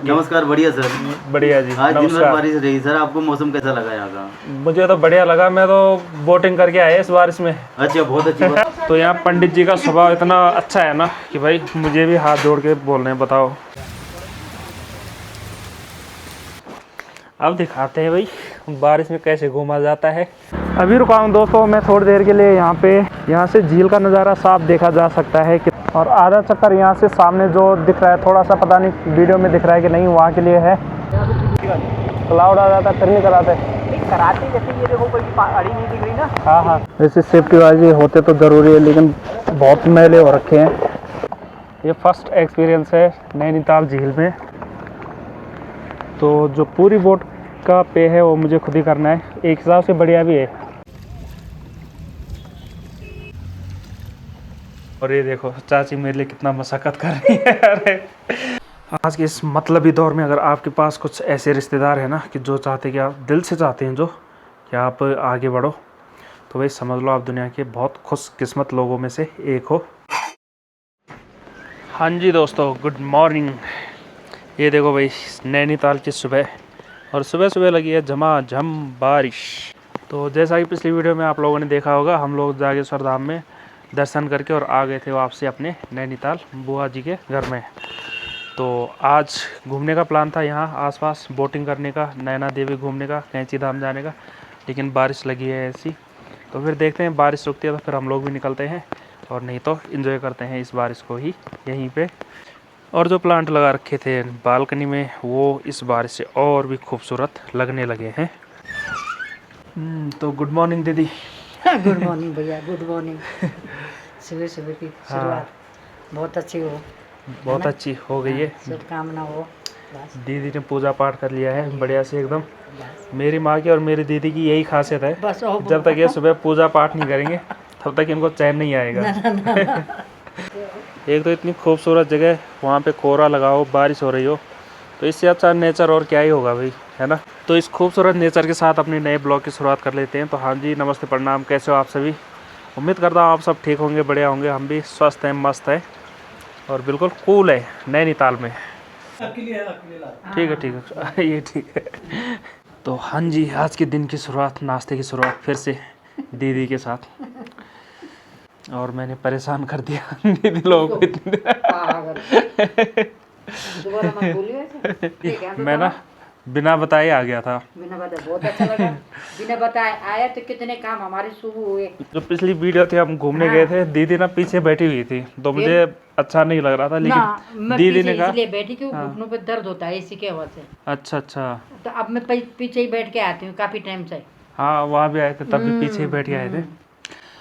नमस्कार, बढ़िया सर। बढ़िया जी, आज दिन भर नमस्कार। बारिश रही सर, आपको मौसम कैसा लगा यहाँ का? मुझे तो बढ़िया लगा, मैं तो बोटिंग करके आया इस बारिश में। अच्छा, बहुत अच्छी बात। तो यहाँ पंडित जी का स्वभाव इतना अच्छा है ना कि भाई मुझे भी हाथ जोड़ के बोल रहे हैं, बताओ। अब दिखाते हैं भाई बारिश में कैसे घूमा जाता है। अभी रुका हूँ दोस्तों मैं थोड़ी देर के लिए यहाँ से झील का नज़ारा साफ देखा जा सकता है कि और आधा चक्कर यहाँ से सामने जो दिख रहा है, थोड़ा सा पता नहीं वीडियो में दिख रहा है कि नहीं, वहाँ के लिए है। क्लाउड आ जाता फिर नहीं कराते जैसे ये देखो, कोई अड़ी नहीं दिख रही ना। हाँ, वैसे सेफ्टी वाइज ये होते तो ज़रूरी है, लेकिन बहुत मैले हो रखे हैं। ये फर्स्ट एक्सपीरियंस है नैनीताल झील में, तो जो पूरी बोट का पे है वो मुझे खुद ही करना है। एक हिसाब से बढ़िया भी है। और ये देखो चाची मेरे लिए कितना मशक्कत कर रही है। अरे आज के इस मतलबी दौर में अगर आपके पास कुछ ऐसे रिश्तेदार हैं ना कि जो चाहते कि आप दिल से चाहते हैं जो कि आप आगे बढ़ो, तो भाई समझ लो आप दुनिया के बहुत खुशकिस्मत लोगों में से एक हो। हाँ जी दोस्तों, गुड मॉर्निंग। ये देखो भाई नैनीताल की सुबह, और सुबह सुबह लगी है झमाझम बारिश। तो जैसा कि पिछली वीडियो में आप लोगों ने देखा होगा, हम लोग जागेश्वर धाम में दर्शन करके और आ गए थे वापसी अपने नैनीताल बुआ जी के घर में। तो आज घूमने का प्लान था यहाँ आसपास, बोटिंग करने का, नैना देवी घूमने का, कैंची धाम जाने का, लेकिन बारिश लगी है ऐसी। तो फिर देखते हैं, बारिश रुकती है तो फिर हम लोग भी निकलते हैं, और नहीं तो एंजॉय करते हैं इस बारिश को ही यहीं पे। और जो प्लांट लगा रखे थे बालकनी में, वो इस बारिश से और भी खूबसूरत लगने लगे हैं। तो गुड मॉर्निंग दीदी। गुड मॉर्निंग भैया, गुड मॉर्निंग। सुबह सुबह की शुरुआत बहुत अच्छी हो, बहुत अच्छी हो गई है। शुभकामना हो। बस दीदी ने पूजा पाठ कर लिया है बढ़िया से एकदम। मेरी माँ की और मेरी दीदी की यही खासियत है, बस जब तक ये सुबह पूजा पाठ नहीं करेंगे तब तक इनको चैन नहीं आएगा। एक तो इतनी खूबसूरत जगह, वहाँ पे कोहरा लगा हो, बारिश हो रही हो, तो इससे अच्छा नेचर और क्या ही होगा भाई, है ना। तो इस खूबसूरत नेचर के साथ अपने नए ब्लॉग की शुरुआत कर लेते हैं। तो हाँ जी, नमस्ते, प्रणाम, कैसे हो आप सभी? उम्मीद करता हूँ आप सब ठीक होंगे, बढ़िया होंगे। हम भी स्वस्थ हैं, मस्त हैं और बिल्कुल कूल है नैनीताल में। ठीक है, ठीक है, ये ठीक है। तो हाँ जी, आज के दिन की शुरुआत, नाश्ते की शुरुआत फिर से दीदी के साथ, और मैंने परेशान कर दिया दीदी लोगों को इतनी देर। मैं ना बिना बताए आ गया था। बिना बताए बहुत अच्छा लगा। बिना बताए आया तो कितने काम हमारे शुरू हुए। जो पिछली वीडियो थी, हम घूमने गए थे, दीदी ना पीछे बैठी हुई थी, तो मुझे अच्छा नहीं लग रहा था, लेकिन दीदी ने कहा इसलिए बैठी कि घुटनों पे दर्द होता है इसी के वजह से। अच्छा अच्छा। तो अब मैं पीछे ही बैठ के आती हूँ काफी टाइम से। हाँ, वहाँ भी आए थे, तब भी पीछे ही बैठ के आए थे।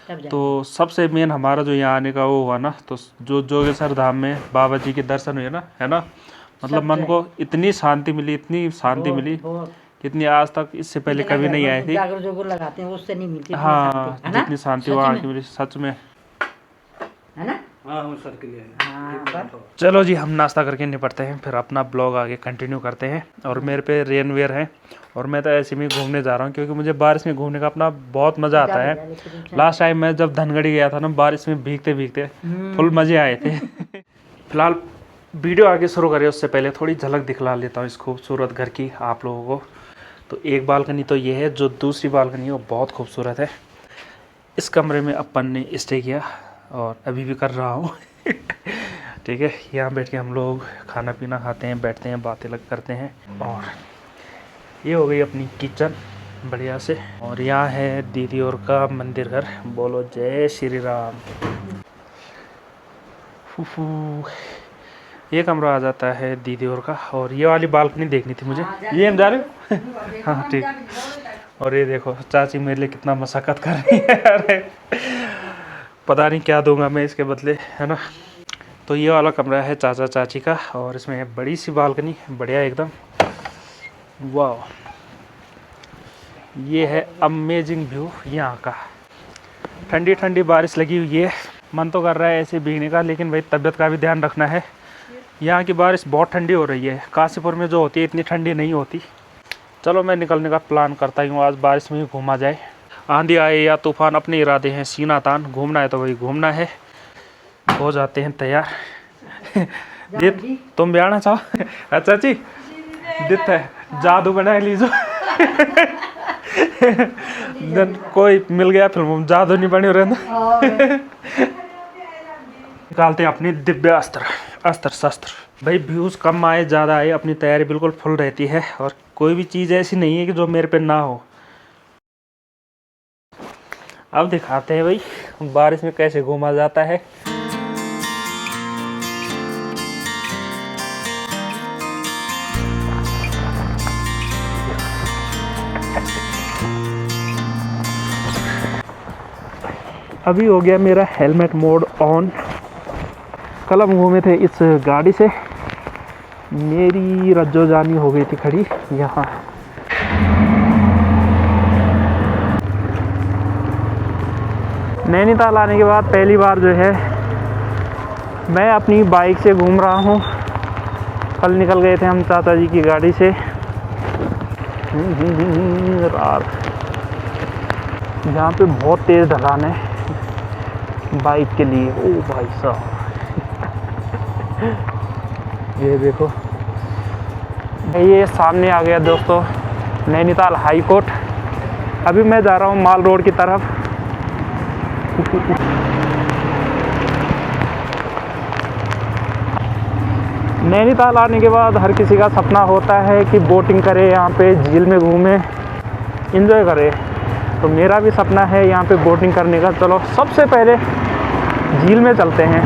तो सबसे मेन हमारा जो यहाँ आने का वो हुआ ना, तो जो जोगेश्वर धाम में बाबा जी के दर्शन हुए ना, है ना, मतलब मन को इतनी शांति मिली, इतनी शांति मिली, इतनी आज तक इससे पहले कभी नहीं आई थी। जागर जोगर लगाते हैं उससे नहीं मिलती। हाँ, जितनी शांति वहाँ की मिली सच में, है ना। चलो जी, हम नाश्ता करके निपटते हैं, फिर अपना ब्लॉग आगे कंटिन्यू करते हैं। और मेरे पे रेन वेयर है, और मैं तो ऐसे में घूमने जा रहा हूँ, क्योंकि मुझे बारिश में घूमने का अपना बहुत मज़ा आता है। लास्ट टाइम मैं जब धनगढ़ी गया था ना, बारिश में भीगते भीगते फुल मज़े आए थे। फिलहाल वीडियो आगे शुरू करें उससे पहले थोड़ी झलक दिखला लेता हूँ इस खूबसूरत घर की आप लोगों को। तो एक बालकनी तो ये है, जो दूसरी बालकनी है वो बहुत खूबसूरत है। इस कमरे में अपन ने स्टे किया, और अभी भी कर रहा हूँ। ठीक है, यहाँ बैठ के हम लोग खाना पीना खाते हैं, बैठते हैं, बातें लग करते हैं। और ये हो गई अपनी किचन बढ़िया से, और यहाँ है दीदी और का मंदिर घर। बोलो जय श्री राम। फूफू, ये कमरा आ जाता है दीदी और का, और ये वाली बालकनी देखनी थी मुझे। ये हम जा रहे हो? हाँ ठीक। और ये देखो चाची मेरे लिए कितना मशक्कत कर रही है। अरे पता नहीं क्या दूंगा मैं इसके बदले, है ना। तो ये वाला कमरा है चाचा चाची का, और इसमें है बड़ी सी बालकनी, बढ़िया एकदम, वाह। ये है अमेजिंग व्यू यहाँ का। ठंडी ठंडी बारिश लगी हुई है, मन तो कर रहा है ऐसे भीगने का, लेकिन भाई तबीयत का भी ध्यान रखना है। यहाँ की बारिश बहुत ठंडी हो रही है, काशीपुर में जो होती है इतनी ठंडी नहीं होती। चलो मैं निकलने का प्लान करता हूँ, आज बारिश में ही घूमा जाए। आंधी आए या तूफान, अपने इरादे हैं सीना तान, घूमना है तो वही घूमना है। हो जाते हैं तैयार। ये तुम भी आना चाहो? अच्छा जी दित है जादू बना लीजो। कोई मिल गया फिल्म जादू नहीं बनी रहना। निकालते हैं अपनी दिव्य अस्त्र शस्त्र। भाई व्यूज कम आए ज़्यादा आए अपनी तैयारी बिल्कुल फुल रहती है और कोई भी चीज़ ऐसी नहीं है कि जो मेरे पे ना हो। अब दिखाते हैं भाई बारिश में कैसे घूमा जाता है। अभी हो गया मेरा हेलमेट मोड ऑन। कल हम घूमे थे इस गाड़ी से, मेरी रज्जो जानी हो गई थी खड़ी यहाँ। नैनीताल आने के बाद पहली बार जो है मैं अपनी बाइक से घूम रहा हूँ। कल निकल गए थे हम चाचा जी की गाड़ी से। रात यहाँ पे बहुत तेज़ ढलान है बाइक के लिए। ओ भाई साहब ये देखो, ये सामने आ गया दोस्तों नैनीताल हाई कोर्ट। अभी मैं जा रहा हूँ माल रोड की तरफ। नैनीताल आने के बाद हर किसी का सपना होता है कि बोटिंग करे, यहाँ पे झील में घूमे, एंजॉय करे। तो मेरा भी सपना है यहाँ पे बोटिंग करने का। चलो सबसे पहले झील में चलते हैं।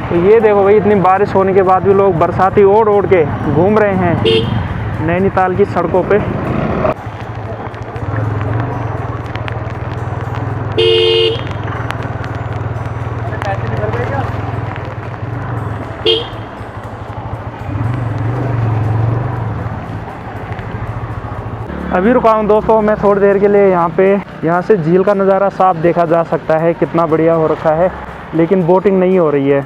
तो ये देखो भाई इतनी बारिश होने के बाद भी लोग बरसाती ओढ़ ओढ़ के घूम रहे हैं नैनीताल की सड़कों पे। अभी रुका हूँ दोस्तों मैं थोड़ी देर के लिए यहाँ पे। यहाँ से झील का नज़ारा साफ देखा जा सकता है, कितना बढ़िया हो रखा है। लेकिन बोटिंग नहीं हो रही है।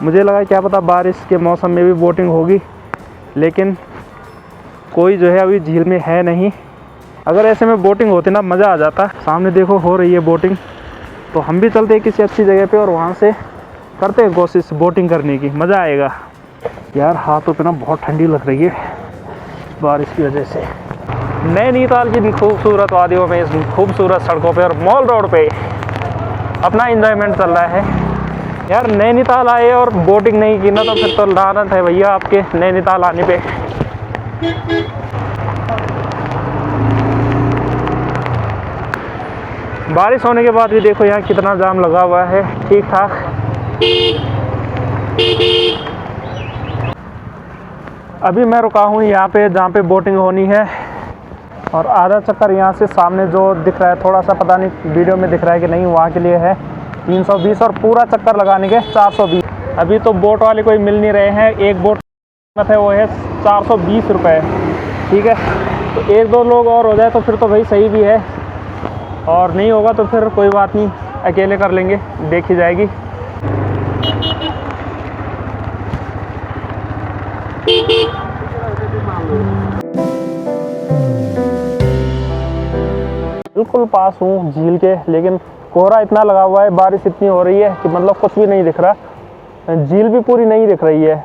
मुझे लगा क्या पता बारिश के मौसम में भी बोटिंग होगी, लेकिन कोई जो है अभी झील में है नहीं। अगर ऐसे में बोटिंग होती ना मज़ा आ जाता। सामने देखो हो रही है बोटिंग। तो हम भी चलते हैं किसी अच्छी जगह पे और वहाँ से करते हैं कोशिश बोटिंग करने की, मज़ा आएगा। यार हाथों पे ना बहुत ठंडी लग रही है बारिश की वजह से। नैनीताल की खूबसूरत वादियों में, इस खूबसूरत सड़कों पे और मॉल रोड पे अपना एंजॉयमेंट चल रहा है। यार नैनीताल आए और बोटिंग नहीं की ना तो फिर तो लानत है भैया आपके नैनीताल आने पे। बारिश होने के बाद भी देखो यहाँ कितना जाम लगा हुआ है, ठीक ठाक। अभी मैं रुका हूँ यहाँ पे जहाँ पे बोटिंग होनी है और आधा चक्कर यहाँ से सामने जो दिख रहा है, थोड़ा सा पता नहीं वीडियो में दिख रहा है कि नहीं, वहाँ के लिए है 320 और पूरा चक्कर लगाने के 420। अभी तो बोट वाले कोई मिल नहीं रहे हैं। एक बोट कीमत है वो है 420 रुपये, ठीक है। तो एक दो लोग और हो जाए तो फिर तो भाई सही भी है, और नहीं होगा तो फिर कोई बात नहीं, अकेले कर लेंगे, देखी जाएगी। बिल्कुल पास हूँ झील के, लेकिन कोहरा इतना लगा हुआ है, बारिश इतनी हो रही है कि मतलब कुछ भी नहीं दिख रहा। झील भी पूरी नहीं दिख रही है।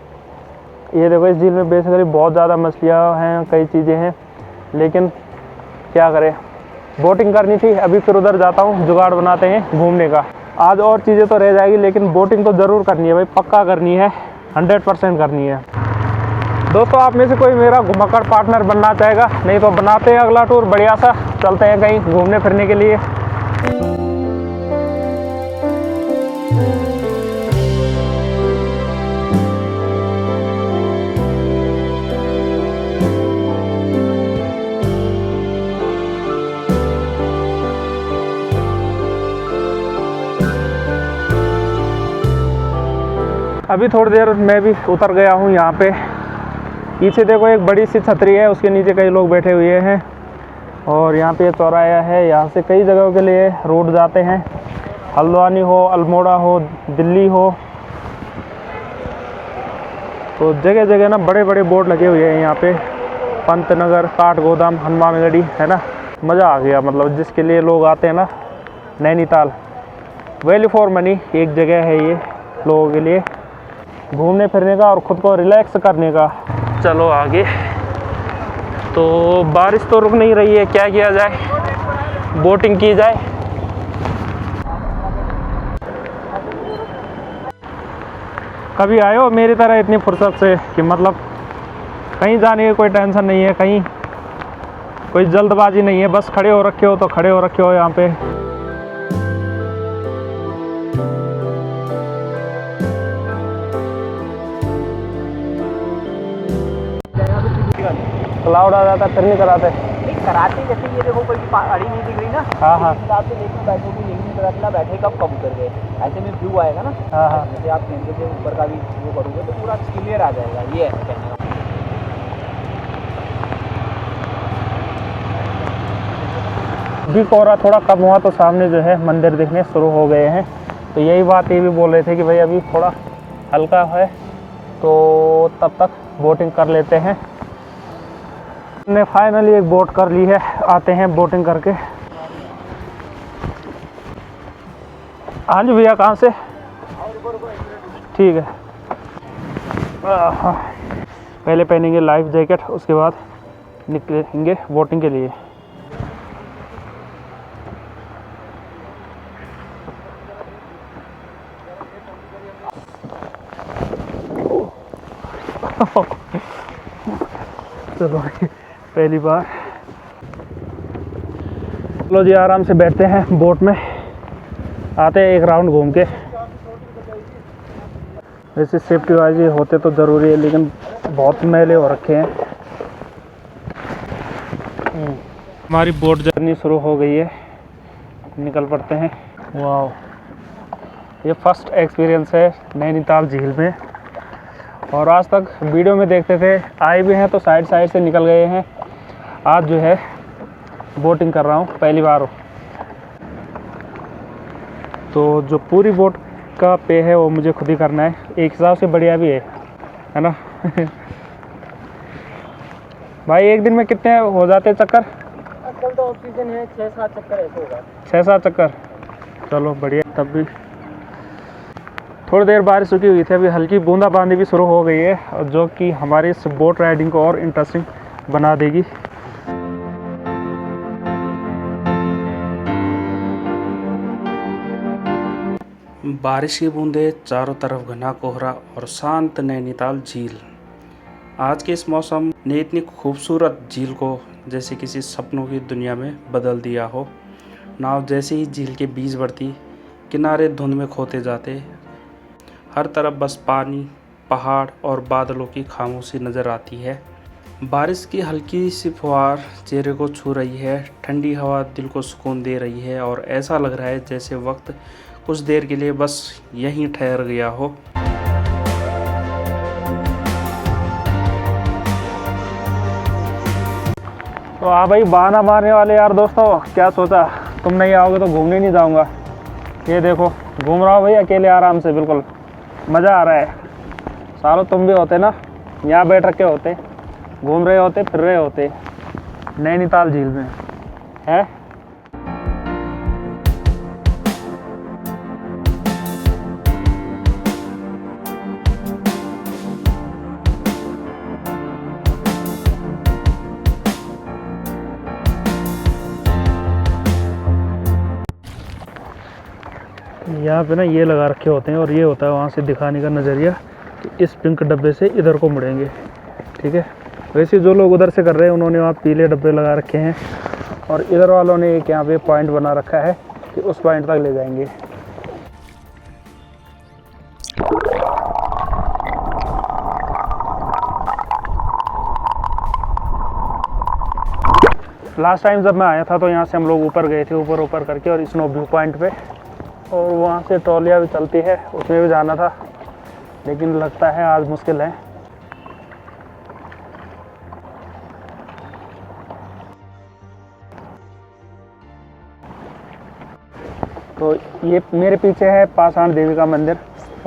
ये देखो इस झील में बेसिकली बहुत ज़्यादा मछलियाँ हैं, कई चीज़ें हैं, लेकिन क्या करें, बोटिंग करनी थी। अभी फिर उधर जाता हूँ, जुगाड़ बनाते हैं घूमने का। आज और चीज़ें तो रह जाएगी, लेकिन बोटिंग तो ज़रूर करनी है भाई, पक्का करनी है, 100% करनी है। दोस्तों आप में से कोई मेरा घुमक्कड़ पार्टनर बनना चाहेगा? नहीं तो बनाते हैं अगला टूर बढ़िया सा, चलते हैं कहीं घूमने फिरने के लिए। अभी थोड़ी देर मैं भी उतर गया हूँ यहाँ पे। पीछे देखो एक बड़ी सी छतरी है, उसके नीचे कई लोग बैठे हुए हैं। और यहाँ पे चौराहा है, यहाँ से कई जगहों के लिए रोड जाते हैं, हल्द्वानी हो, अल्मोड़ा हो, दिल्ली हो। तो जगह जगह ना बड़े बड़े बोर्ड लगे हुए हैं यहाँ पे, पंतनगर, काठगोदाम, हनुमानगढ़ी, है ना। मज़ा आ गया, मतलब जिसके लिए लोग आते हैं ना नैनीताल, वैल्यू फॉर मनी एक जगह है ये लोगों के लिए। घूमने फिरने का और ख़ुद को रिलैक्स करने का। चलो आगे। तो बारिश तो रुक नहीं रही है, क्या किया जाए, बोटिंग की जाए। कभी आए हो मेरी तरह इतनी फुर्सत से कि मतलब कहीं जाने की कोई टेंशन नहीं है, कहीं कोई जल्दबाजी नहीं है, बस खड़े हो रखे हो तो खड़े हो रखे हो यहाँ पे। क्लाउड आ जाता फिर नहीं कराते। कराते जैसे ये देखो कोई अड़ी नहीं दिख रही ना, हाँ हाँ हिसाब से देखो बैठोगे, यही नहीं पता चला बैठे कब कब उतर गए। ऐसे में व्यू आएगा ना, हाँ हाँ जैसे आप कैमरे से ऊपर का भी वो करोगे तो पूरा क्लियर आ जाएगा। ये है कहने का। अभी कोहरा थोड़ा कम हुआ तो सामने जो है मंदिर दिखने शुरू हो गए हैं। तो यही बात ये भी बोल रहे थे कि भाई अभी थोड़ा हल्का है तो तब तक बोटिंग कर लेते हैं। हमने फाइनली एक बोट कर ली है, आते हैं बोटिंग करके। हाँ जी भैया, कहाँ से? ठीक है। पहले पहनेंगे लाइफ जैकेट, उसके बाद निकलेंगे बोटिंग के लिए। चलो पहली बार। चलो जी आराम से बैठते हैं बोट में, आते हैं एक राउंड घूम के। वैसे सेफ्टी वाइज होते तो ज़रूरी है, लेकिन बहुत मैले हो रखे हैं। हमारी बोट जर्नी शुरू हो गई है, निकल पड़ते हैं। वाह, ये फर्स्ट एक्सपीरियंस है नैनीताल झील में। और आज तक वीडियो में देखते थे, आए भी हैं तो साइड साइड से निकल गए हैं। आज जो है बोटिंग कर रहा हूँ, पहली बार हो। तो जो पूरी बोट का पे है वो मुझे खुद ही करना है, एक हिसाब से बढ़िया भी है ना। भाई एक दिन में कितने हो जाते हैं चक्कर? आजकल तो ऑक्सीजन है, 6-7 चक्कर ऐसे होगा। 6-7 चक्कर, चलो बढ़िया। तब भी थोड़ी देर बारिश रुकी हुई थी, अभी हल्की बूंदाबांदी भी शुरू हो गई है, और जो कि हमारी इस बोट राइडिंग को और इंटरेस्टिंग बना देगी। बारिश की बूंदें, चारों तरफ घना कोहरा और शांत नैनीताल झील। आज के इस मौसम ने इतनी खूबसूरत झील को जैसे किसी सपनों की दुनिया में बदल दिया हो। नाव जैसे ही झील के बीच बढ़ती, किनारे धुंध में खोते जाते, हर तरफ बस पानी, पहाड़ और बादलों की खामोशी नज़र आती है। बारिश की हल्की सी फुहार चेहरे को छू रही है, ठंडी हवा दिल को सुकून दे रही है, और ऐसा लग रहा है जैसे वक्त कुछ देर के लिए बस यहीं ठहर गया हो। तो हाँ भाई, बहाना मारने वाले यार दोस्तों, क्या सोचा तुम नहीं आओगे तो घूमने नहीं जाऊंगा। ये देखो घूम रहा हूँ भाई अकेले आराम से, बिल्कुल मज़ा आ रहा है। सालों तुम भी होते ना, यहाँ बैठ रखे होते, घूम रहे होते, फिर रहे होते नैनीताल झील में, है। यहाँ पे ना ये लगा रखे होते हैं, और ये होता है वहाँ से दिखाने का नज़रिया कि इस पिंक डब्बे से इधर को मुड़ेंगे, ठीक है। वैसे जो लोग उधर से कर रहे हैं उन्होंने वहाँ पीले डब्बे लगा रखे हैं, और इधर वालों ने एक यहाँ पे पॉइंट बना रखा है कि उस पॉइंट तक ले जाएंगे। लास्ट टाइम जब मैं आया था तो यहाँ से हम लोग ऊपर गए थे, ऊपर करके, और स्नो व्यू पॉइंट पे, और वहाँ से ट्रॉलियाँ भी चलती है, उसमें भी जाना था, लेकिन लगता है आज मुश्किल है। तो ये मेरे पीछे है पाषाण देवी का मंदिर,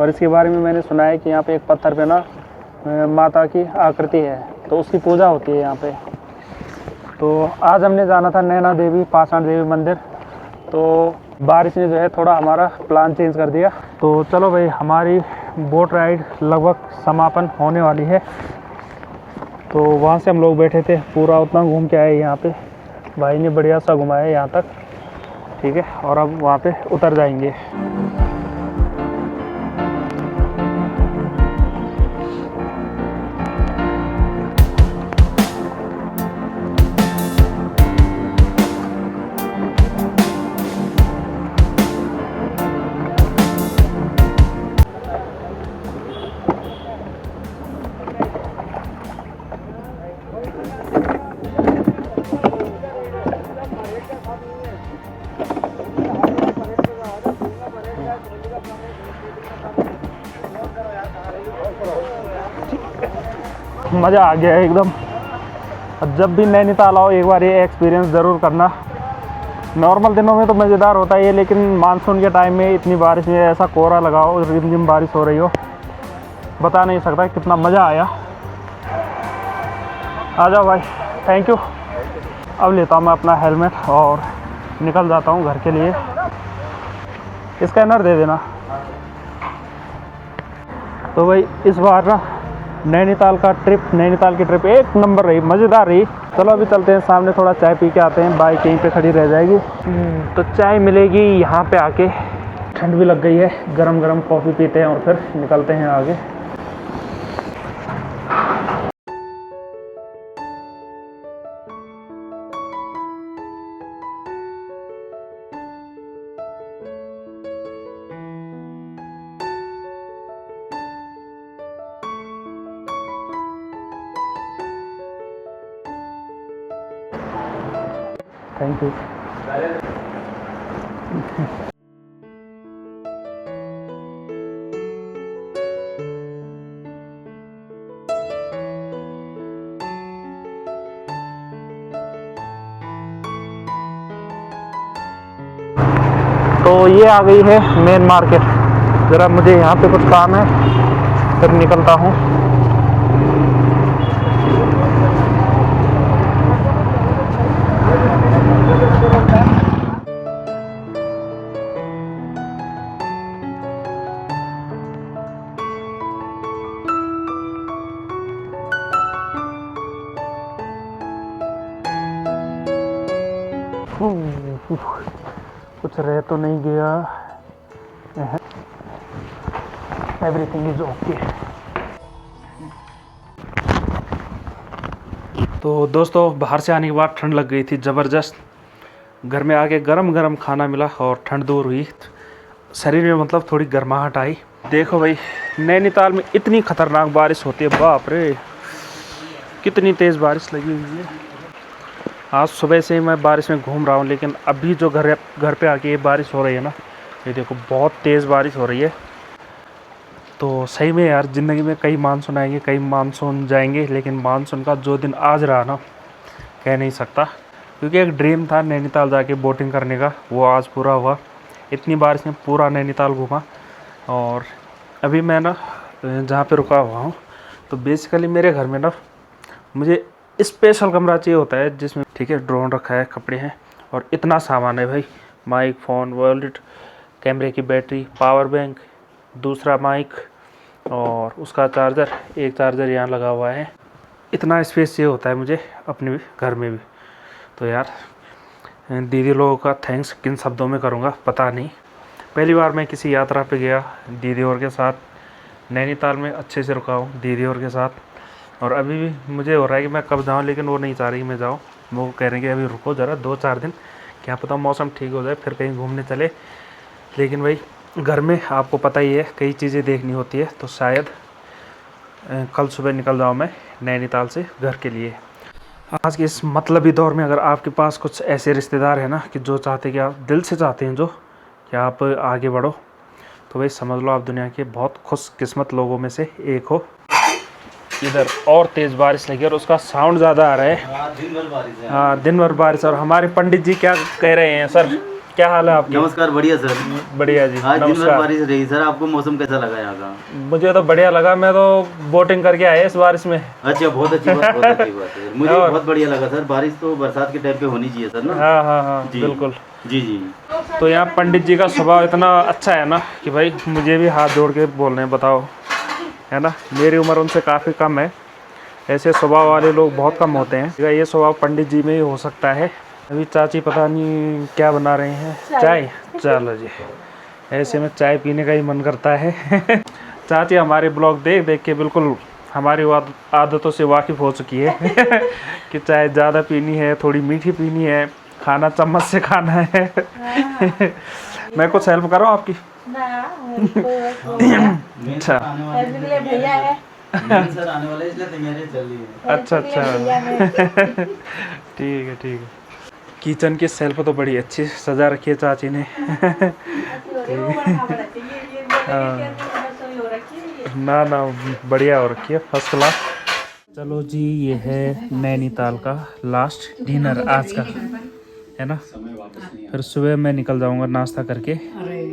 और इसके बारे में मैंने सुना है कि यहाँ पे एक पत्थर पे ना माता की आकृति है, तो उसकी पूजा होती है यहाँ पे। तो आज हमने जाना था नैना देवी पाषाण देवी मंदिर, तो बारिश ने जो है थोड़ा हमारा प्लान चेंज कर दिया। तो चलो भाई, हमारी बोट राइड लगभग समापन होने वाली है। तो वहाँ से हम लोग बैठे थे, पूरा उतना घूम के आए यहाँ पे, भाई ने बढ़िया सा घुमाया यहाँ तक, ठीक है। और अब वहाँ पे उतर जाएंगे। मज़ा आ गया एकदम। जब भी नैनीताल आओ एक बार ये एक्सपीरियंस ज़रूर करना। नॉर्मल दिनों में तो मज़ेदार होता है ये, लेकिन मानसून के टाइम में इतनी बारिश में ऐसा कोहरा लगा हो, रिमझिम बारिश हो रही हो, बता नहीं सकता कितना मज़ा आया। आ जाओ भाई, थैंक यू। अब लेता हूँ मैं अपना हेलमेट और निकल जाता हूँ घर के लिए। स्कैनर दे देना। तो भाई इस बार ना नैनीताल की ट्रिप एक नंबर रही, मज़ेदार रही। चलो अभी चलते हैं सामने, थोड़ा चाय पी के आते हैं। बाइक यहीं पे खड़ी रह जाएगी तो चाय मिलेगी यहाँ पे आके। ठंड भी लग गई है, गरम गरम कॉफ़ी पीते हैं और फिर निकलते हैं आगे। Thank you. तो ये आ गई है मेन मार्केट। ज़रा मुझे यहाँ पे कुछ काम है, फिर निकलता हूँ। कुछ रह तो नहीं गया। Everything is okay. तो दोस्तों बाहर से आने के बाद ठंड लग गई थी ज़बरदस्त। घर में आके गरम गरम खाना मिला और ठंड दूर हुई, शरीर में मतलब थोड़ी गर्माहट आई। देखो भाई नैनीताल में इतनी ख़तरनाक बारिश होती है, बाप रे कितनी तेज़ बारिश लगी हुई है। आज सुबह से मैं बारिश में घूम रहा हूँ, लेकिन अभी जो घर पे आके ये बारिश हो रही है ना, ये देखो बहुत तेज़ बारिश हो रही है। तो सही में यार ज़िंदगी में कई मानसून आएंगे, कई मानसून जाएंगे, लेकिन मानसून का जो दिन आज रहा ना कह नहीं सकता। क्योंकि एक ड्रीम था नैनीताल जाके बोटिंग करने का, वो आज पूरा हुआ। इतनी बारिश में पूरा नैनीताल घूमा। और अभी मैं ना जहाँ पे रुका हुआ हूँ, तो बेसिकली मेरे घर में ना मुझे स्पेशल कमरा चाहिए होता है, जिसमें ठीक है ड्रोन रखा है, कपड़े हैं और इतना सामान है भाई। माइक, फ़ोन, वॉलेट, कैमरे की बैटरी, पावर बैंक, दूसरा माइक और उसका चार्जर, एक चार्जर यहाँ लगा हुआ है। इतना स्पेस चाहिए होता है मुझे अपने घर में भी। तो यार दीदी लोगों का थैंक्स किन शब्दों में करूँगा पता नहीं। पहली बार मैं किसी यात्रा पे गया दीदी और के साथ, नैनीताल में अच्छे से रुका हूँ दीदी और के साथ। और अभी भी मुझे हो रहा है कि मैं कब जाऊँ, लेकिन वो नहीं चाह रही मैं जाऊँ। वो कह रहे हैं कि अभी रुको ज़रा 2-4 दिन, क्या पता मौसम ठीक हो जाए फिर कहीं घूमने चले। लेकिन भाई घर में आपको पता ही है कई चीज़ें देखनी होती है, तो शायद कल सुबह निकल जाऊँ मैं नैनीताल से घर के लिए। आज के इस मतलबी दौर में अगर आपके पास कुछ ऐसे रिश्तेदार हैं ना कि जो चाहते कि आप दिल से चाहते हैं जो कि आप आगे बढ़ो, तो भाई समझ लो आप दुनिया के बहुत खुशकिस्मत लोगों में से एक हो। इधर और तेज़ बारिश लगी और उसका साउंड ज़्यादा आ रहा है। दिन भर बारिश है। हाँ दिन भर बारिश। और हमारे पंडित जी क्या कह रहे हैं? सर क्या हाल है आपकी? नमस्कार, बढ़िया सर। बढ़िया जी, आज दिन भर नमस्कार। बारिश रही सर, आपको मौसम कैसा लगा यहाँ का? मुझे तो बढ़िया लगा, मैं तो बोटिंग करके आया इस बारिश में। अच्छा, बहुत अच्छी बात, बहुत अच्छी बात है। मुझे बहुत बढ़िया लगा सर। बारिश तो बरसात के टाइम पे होनी चाहिए सर ना। हाँ हाँ हाँ जी। बिल्कुल। जी जी। तो यहाँ पंडित जी का स्वभाव इतना अच्छा है ना कि भाई मुझे भी हाथ जोड़ के बोल रहे हैं, बताओ, है ना। मेरी उम्र उनसे काफ़ी कम है। ऐसे स्वभाव वाले लोग बहुत कम होते हैं। ये स्वभाव पंडित जी में ही हो सकता है। अभी चाची पता नहीं क्या बना रहे हैं, चाय। चलो जी, ऐसे में चाय पीने का ही मन करता है। चाची हमारे ब्लॉग देख देख के बिल्कुल हमारी आदतों से वाकिफ़ हो चुकी है कि चाय ज़्यादा पीनी है, थोड़ी मीठी पीनी है, खाना चम्मच से खाना है। मैं कुछ हेल्प कर रहा हूँ आपकी? अच्छा भैया है। सर आने वाले इसलिए तैयारी चल रही है। अच्छा ठीक है। किचन की सेल्फ तो बड़ी अच्छी सजा रखी है चाची ने। ना बढ़िया हो रखी है, फर्स्ट क्लास। चलो जी, ये है नैनीताल का लास्ट डिनर आज का, है ना। फिर सुबह मैं निकल जाऊंगा नाश्ता करके। अरे